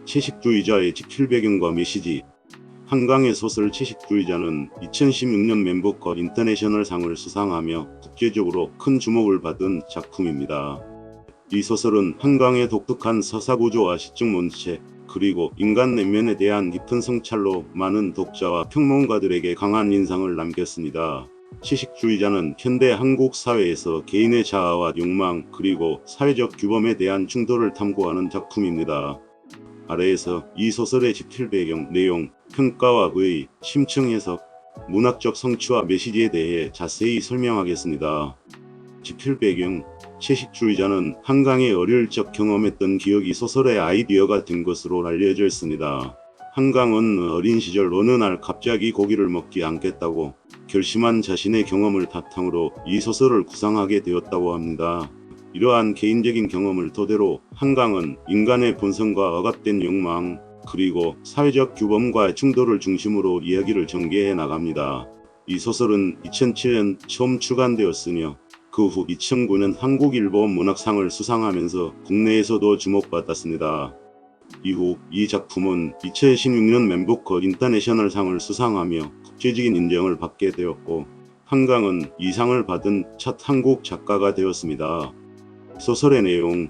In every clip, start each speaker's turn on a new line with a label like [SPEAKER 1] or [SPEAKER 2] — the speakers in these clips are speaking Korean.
[SPEAKER 1] 채식주의자의 집필 배경과 메시지. 한강의 소설 채식주의자는 2016년 맨부커 인터내셔널 상을 수상하며 국제적으로 큰 주목을 받은 작품입니다. 이 소설은 한강의 독특한 서사구조와 시적 문체, 그리고 인간 내면에 대한 깊은 성찰로 많은 독자와 평론가들에게 강한 인상을 남겼습니다. 채식주의자는 현대 한국 사회에서 개인의 자아와 욕망, 그리고 사회적 규범에 대한 충돌을 탐구하는 작품입니다. 아래에서 이 소설의 집필 배경, 내용, 평가와 의의, 심층 해석, 문학적 성취와 메시지에 대해 자세히 설명하겠습니다. 집필 배경. 채식주의자는 한강의 어릴 적 경험했던 기억이 소설의 아이디어가 된 것으로 알려져 있습니다. 한강은 어린 시절 어느 날 갑자기 고기를 먹지 않겠다고 결심한 자신의 경험을 바탕으로 이 소설을 구상하게 되었다고 합니다. 이러한 개인적인 경험을 토대로 한강은 인간의 본성과 억압된 욕망, 그리고 사회적 규범과의 충돌을 중심으로 이야기를 전개해 나갑니다. 이 소설은 2007년 처음 출간되었으며 그 후 2009년 한국일보 문학상을 수상하면서 국내에서도 주목받았습니다. 이후 이 작품은 2016년 맨부커 인터내셔널 상을 수상하며 국제적인 인정을 받게 되었고, 한강은 이 상을 받은 첫 한국 작가가 되었습니다. 소설의 내용.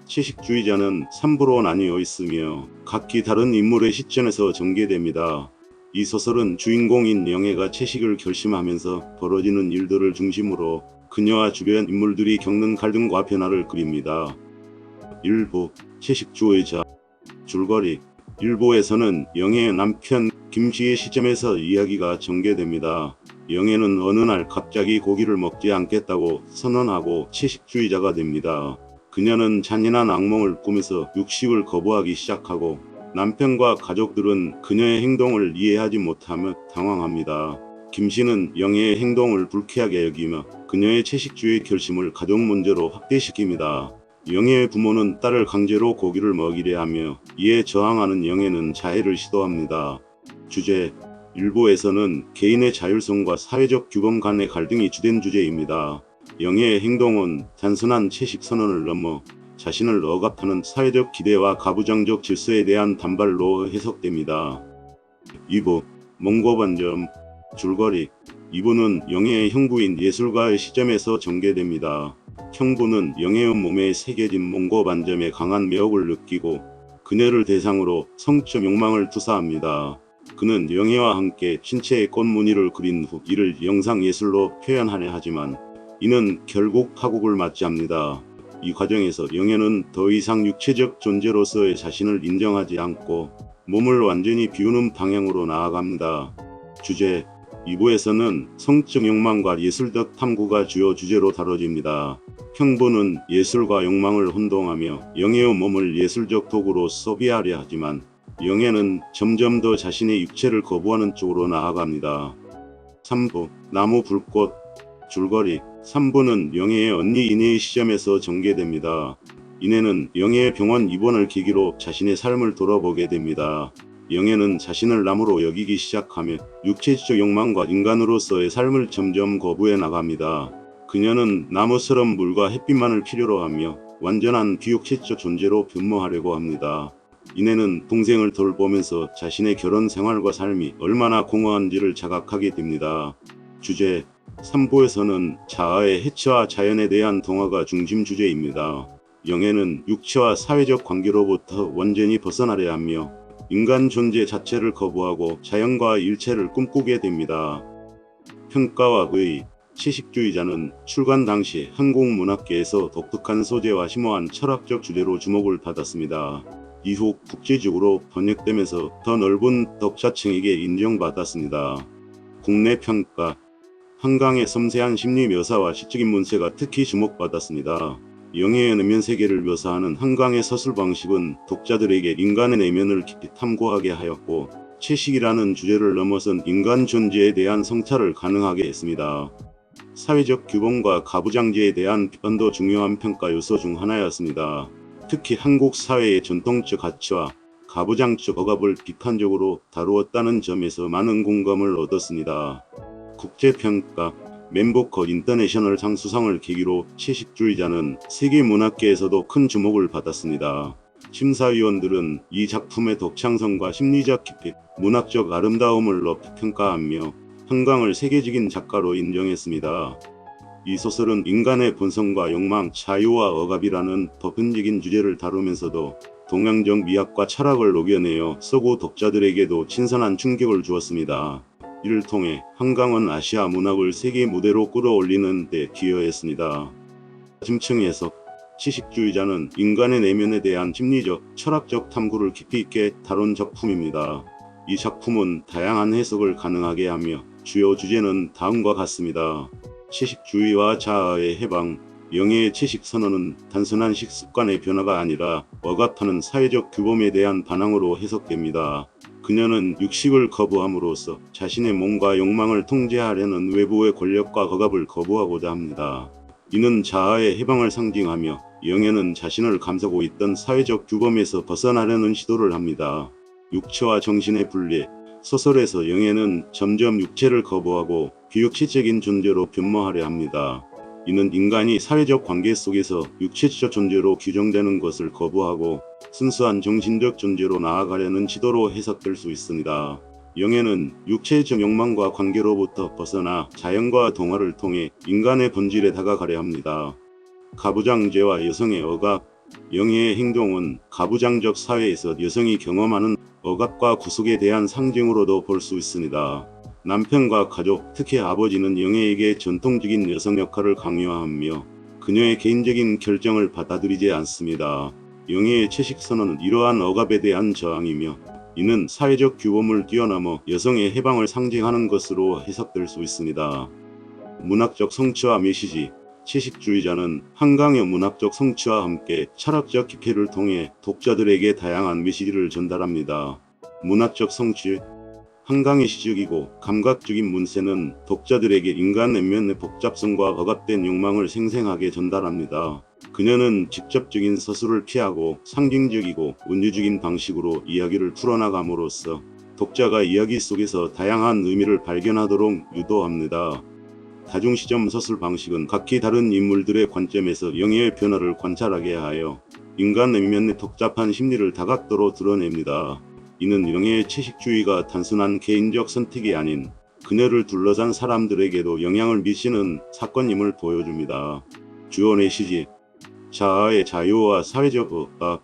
[SPEAKER 1] 채식주의자는 3부로 나뉘어 있으며 각기 다른 인물의 시점에서 전개됩니다. 이 소설은 주인공인 영애가 채식을 결심하면서 벌어지는 일들을 중심으로 그녀와 주변 인물들이 겪는 갈등과 변화를 그립니다. 1부. 채식주의자. 줄거리. 1부에서는 영애의 남편 김씨의 시점에서 이야기가 전개됩니다. 영애는 어느 날 갑자기 고기를 먹지 않겠다고 선언하고 채식주의자가 됩니다. 그녀는 잔인한 악몽을 꾸면서 육식을 거부하기 시작하고, 남편과 가족들은 그녀의 행동을 이해하지 못하며 당황합니다. 김씨는 영애의 행동을 불쾌하게 여기며 그녀의 채식주의 결심을 가족 문제로 확대시킵니다. 영애의 부모는 딸을 강제로 고기를 먹이려 하며 이에 저항하는 영애는 자해를 시도합니다. 주제. 일부에서는 개인의 자율성과 사회적 규범 간의 갈등이 주된 주제입니다. 영애의 행동은 단순한 채식 선언을 넘어 자신을 억압하는 사회적 기대와 가부장적 질서에 대한 반발로 해석됩니다. 2부. 몽고반점. 줄거리. 2부는 영애의 형부인 예술가의 시점에서 전개됩니다. 형부는 영애의 몸에 새겨진 몽고반점에 강한 매혹을 느끼고 그녀를 대상으로 성적 욕망을 투사합니다. 그는 영애와 함께 신체의 꽃무늬를 그린 후 이를 영상예술로 표현하려 하지만 이는 결국 파국을 맞이합니다. 이 과정에서 영애는 더 이상 육체적 존재로서의 자신을 인정하지 않고 몸을 완전히 비우는 방향으로 나아갑니다. 주제. 2부에서는 성적 욕망과 예술적 탐구가 주요 주제로 다뤄집니다. 형부는 예술과 욕망을 혼동하며 영애의 몸을 예술적 도구로 소비하려 하지만 영애는 점점 더 자신의 육체를 거부하는 쪽으로 나아갑니다. 3부. 나무 불꽃. 줄거리. 3부는 영애의 언니 이내의 시점에서 전개됩니다. 이내는 영애의 병원 입원을 계기로 자신의 삶을 돌아보게 됩니다. 영애는 자신을 나무로 여기기 시작하며 육체적 욕망과 인간으로서의 삶을 점점 거부해 나갑니다. 그녀는 나무처럼 물과 햇빛만을 필요로 하며 완전한 비육체적 존재로 변모하려고 합니다. 이내는 동생을 돌보면서 자신의 결혼 생활과 삶이 얼마나 공허한지를 자각하게 됩니다. 주제. 3부에서는 자아의 해체와 자연에 대한 동화가 중심 주제입니다. 영애는 육체와 사회적 관계로부터 완전히 벗어나려 하며 인간 존재 자체를 거부하고 자연과 일체를 꿈꾸게 됩니다. 평가와 의의. 채식주의자는 출간 당시 한국 문학계에서 독특한 소재와 심오한 철학적 주제로 주목을 받았습니다. 이후 국제적으로 번역되면서 더 넓은 독자층에게 인정받았습니다. 국내 평가. 한강의 섬세한 심리 묘사와 시적인 문체가 특히 주목받았습니다. 영애의 내면 세계를 묘사하는 한강의 서술 방식은 독자들에게 인간의 내면을 깊이 탐구하게 하였고, 채식이라는 주제를 넘어선 인간 존재에 대한 성찰을 가능하게 했습니다. 사회적 규범과 가부장제에 대한 비판도 중요한 평가 요소 중 하나였습니다. 특히 한국 사회의 전통적 가치와 가부장적 억압을 비판적으로 다루었다는 점에서 많은 공감을 얻었습니다. 국제평가. 맨부커 인터내셔널 상 수상을 계기로 채식주의자는 세계 문학계에서도 큰 주목을 받았습니다. 심사위원들은 이 작품의 독창성과 심리적 깊이, 문학적 아름다움을 높이 평가하며 한강을 세계적인 작가로 인정했습니다. 이 소설은 인간의 본성과 욕망, 자유와 억압이라는 보편적인 주제를 다루면서도 동양적 미학과 철학을 녹여내어 서구 독자들에게도 신선한 충격을 주었습니다. 이를 통해 한강은 아시아 문학을 세계 무대로 끌어올리는 데 기여했습니다. 짐층 해석. 채식주의자는 인간의 내면에 대한 심리적, 철학적 탐구를 깊이 있게 다룬 작품입니다. 이 작품은 다양한 해석을 가능하게 하며 주요 주제는 다음과 같습니다. 채식주의와 자아의 해방. 영예의 채식 선언은 단순한 식습관의 변화가 아니라 억압하는 사회적 규범에 대한 반항으로 해석됩니다. 그녀는 육식을 거부함으로써 자신의 몸과 욕망을 통제하려는 외부의 권력과 억압을 거부하고자 합니다. 이는 자아의 해방을 상징하며 영예는 자신을 감싸고 있던 사회적 규범에서 벗어나려는 시도를 합니다. 육체와 정신의 분리. 소설에서 영예는 점점 육체를 거부하고 비육체적인 존재로 변모하려 합니다. 이는 인간이 사회적 관계 속에서 육체적 존재로 규정되는 것을 거부하고 순수한 정신적 존재로 나아가려는 시도로 해석될 수 있습니다. 영예는 육체적 욕망과 관계로부터 벗어나 자연과 동화를 통해 인간의 본질에 다가가려 합니다. 가부장제와 여성의 억압. 영예의 행동은 가부장적 사회에서 여성이 경험하는 억압과 구속에 대한 상징으로도 볼 수 있습니다. 남편과 가족, 특히 아버지는 영예에게 전통적인 여성 역할을 강요하며 그녀의 개인적인 결정을 받아들이지 않습니다. 영예의 채식 선언은 이러한 억압에 대한 저항이며 이는 사회적 규범을 뛰어넘어 여성의 해방을 상징하는 것으로 해석될 수 있습니다. 문학적 성취와 메시지. 채식주의자는 한강의 문학적 성취와 함께 철학적 깊이를 통해 독자들에게 다양한 메시지를 전달합니다. 문학적 성취. 한강의 시적이고 감각적인 문체는 독자들에게 인간 내면의 복잡성과 억압된 욕망을 생생하게 전달합니다. 그녀는 직접적인 서술을 피하고 상징적이고 은유적인 방식으로 이야기를 풀어나감으로써 독자가 이야기 속에서 다양한 의미를 발견하도록 유도합니다. 다중시점 서술 방식은 각기 다른 인물들의 관점에서 영예의 변화를 관찰하게 하여 인간 내면의 복잡한 심리를 다각도로 드러냅니다. 이는 영예의 채식주의가 단순한 개인적 선택이 아닌 그녀를 둘러싼 사람들에게도 영향을 미치는 사건임을 보여줍니다. 주요 메시지. 자아의 자유와 사회적 억압.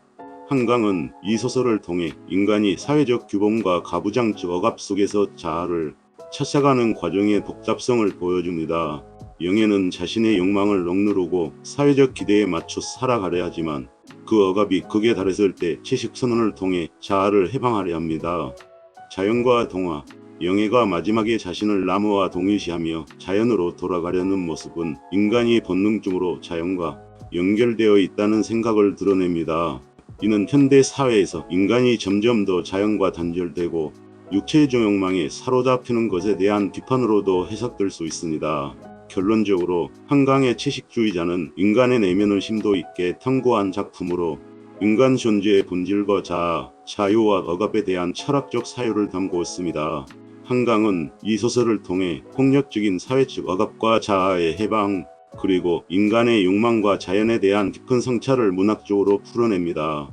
[SPEAKER 1] 한강은 이 소설을 통해 인간이 사회적 규범과 가부장적 억압 속에서 자아를 찾아가는 과정의 복잡성을 보여줍니다. 영예는 자신의 욕망을 억누르고 사회적 기대에 맞춰 살아가려 하지만 그 억압이 극에 달했을 때 채식 선언을 통해 자아를 해방하려 합니다. 자연과 동화. 영예가 마지막에 자신을 나무와 동일시하며 자연으로 돌아가려는 모습은 인간이 본능적으로 자연과 연결되어 있다는 생각을 드러냅니다. 이는 현대 사회에서 인간이 점점 더 자연과 단절되고 육체적 욕망에 사로잡히는 것에 대한 비판으로도 해석될 수 있습니다. 결론적으로 한강의 채식주의자는 인간의 내면을 심도 있게 탐구한 작품으로 인간 존재의 본질과 자아, 자유와 억압에 대한 철학적 사유를 담고 있습니다. 한강은 이 소설을 통해 폭력적인 사회적 억압과 자아의 해방, 그리고 인간의 욕망과 자연에 대한 깊은 성찰을 문학적으로 풀어냅니다.